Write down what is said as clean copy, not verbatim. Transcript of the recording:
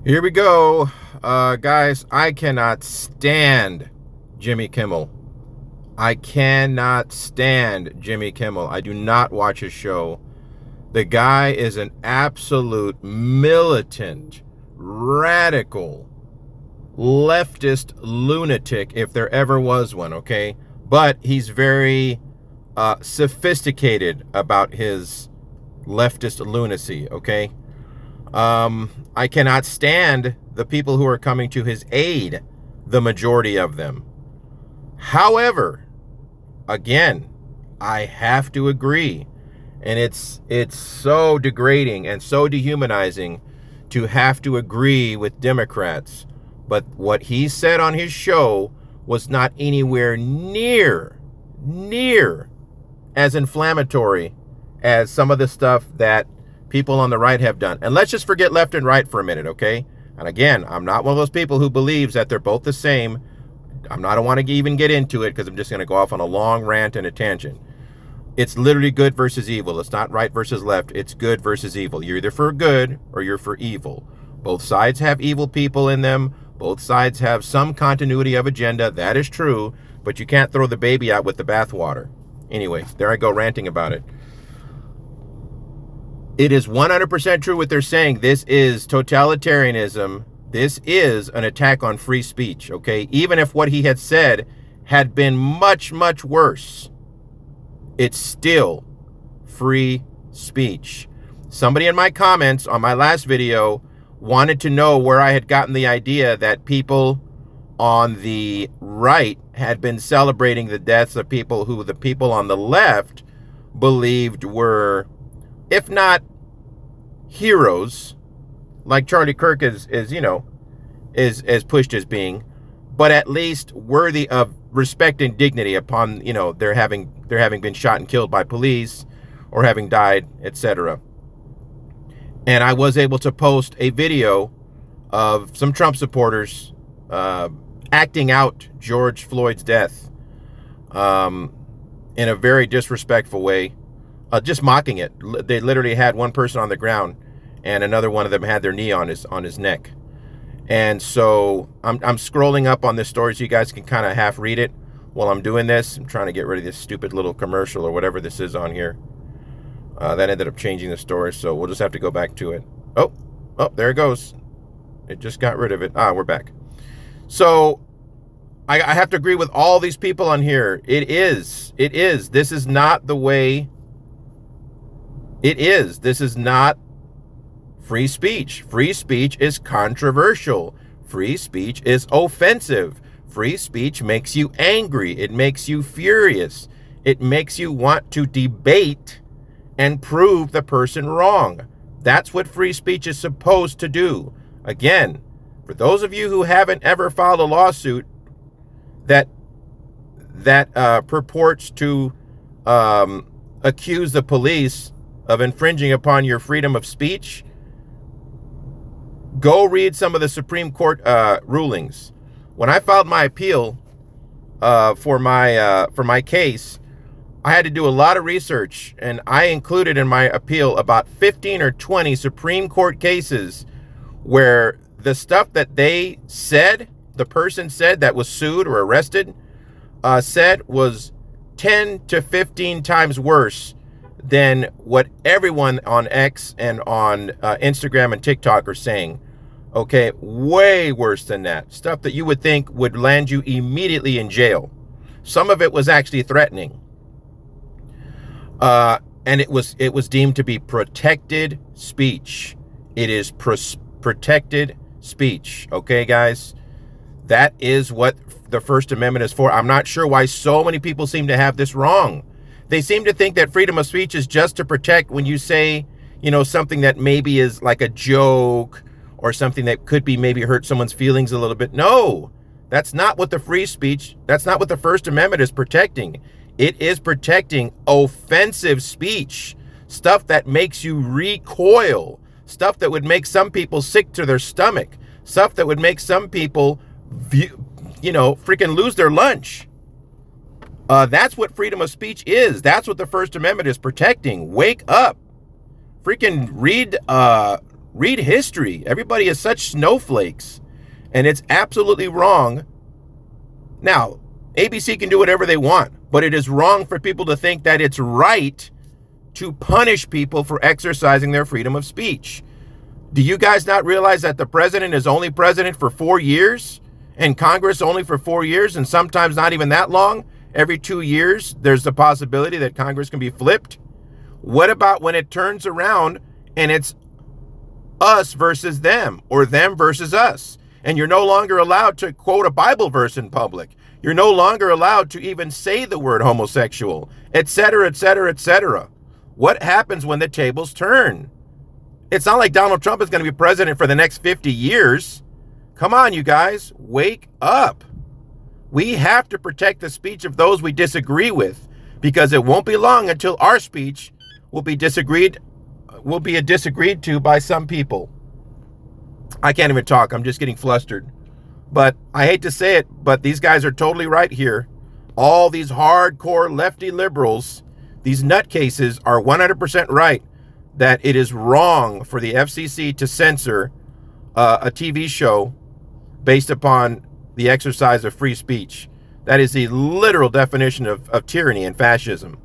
Here we go. Guys, I cannot stand Jimmy Kimmel. I cannot stand Jimmy Kimmel. I do not watch his show. The guy is an absolute militant, radical, leftist lunatic, if there ever was one, okay? But he's very sophisticated about his leftist lunacy, okay? I cannot stand the people who are coming to his aid, the majority of them. However, again, I have to agree, and it's so degrading and so dehumanizing to have to agree with Democrats. But what he said on his show was not anywhere near as inflammatory as some of the stuff that people on the right have done. And let's just forget left and right for a minute, okay? And again, I'm not one of those people who believes that they're both the same. I don't want to even get into it because I'm just going to go off on a long rant and a tangent. It's literally good versus evil. It's not right versus left. It's good versus evil. You're either for good or you're for evil. Both sides have evil people in them. Both sides have some continuity of agenda. That is true, but you can't throw the baby out with the bathwater. Anyway, there I go ranting about it. It is 100% true what they're saying. This is totalitarianism. This is an attack on free speech, okay? Even if what he had said had been much, much worse, it's still free speech. Somebody in my comments on my last video wanted to know where I had gotten the idea that people on the right had been celebrating the deaths of people who the people on the left believed were, if not heroes, like Charlie Kirk is pushed as being, but at least worthy of respect and dignity upon, their having been shot and killed by police or having died, etc. And I was able to post a video of some Trump supporters acting out George Floyd's death in a very disrespectful way. Just mocking it. They literally had one person on the ground and another one of them had their knee on his neck. And so I'm scrolling up on this story so you guys can kind of half read it while I'm doing this. I'm trying to get rid of this stupid little commercial or whatever this is on here. That ended up changing the story, so we'll just have to go back to it. Oh, there it goes. It just got rid of it. We're back. So I have to agree with all these people on here. It is. This is not the way. This is not free speech. Free speech is controversial. Free speech is offensive. Free speech makes you angry. It makes you furious. It makes you want to debate and prove the person wrong. That's what free speech is supposed to do. Again, for those of you who haven't ever filed a lawsuit that purports to accuse the police of infringing upon your freedom of speech, go read some of the Supreme Court rulings. When I filed my appeal for my case, I had to do a lot of research, and I included in my appeal about 15 or 20 Supreme Court cases where the stuff that they said, the person said that was sued or arrested, said was 10 to 15 times worse than what everyone on X and on Instagram and TikTok are saying. Okay, way worse than that. Stuff that you would think would land you immediately in jail. Some of it was actually threatening. And it was deemed to be protected speech. It is protected speech. Okay, guys? That is what the First Amendment is for. I'm not sure why so many people seem to have this wrong. They seem to think that freedom of speech is just to protect when you say, something that maybe is like a joke or something that could be maybe hurt someone's feelings a little bit. No, that's not what the that's not what the First Amendment is protecting. It is protecting offensive speech, stuff that makes you recoil, stuff that would make some people sick to their stomach, stuff that would make some people, freaking lose their lunch. That's what freedom of speech is. That's what the First Amendment is protecting. Wake up. Freaking read Read history. Everybody is such snowflakes, and it's absolutely wrong. Now, ABC can do whatever they want, but it is wrong for people to think that it's right to punish people for exercising their freedom of speech. Do you guys not realize that the president is only president for 4 years and Congress only for 4 years, and sometimes not even that long? Every 2 years, there's the possibility that Congress can be flipped. What about when it turns around and it's us versus them, or them versus us? And you're no longer allowed to quote a Bible verse in public. You're no longer allowed to even say the word homosexual, etc., etc., etc. What happens when the tables turn? It's not like Donald Trump is going to be president for the next 50 years. Come on, you guys, wake up. We have to protect the speech of those we disagree with, because it won't be long until our speech will be disagreed to by some people. I can't even talk. I'm just getting flustered. But I hate to say it, but these guys are totally right here. All these hardcore lefty liberals, these nutcases, are 100% right that it is wrong for the FCC to censor a TV show based upon the exercise of free speech. That is the literal definition of tyranny and fascism.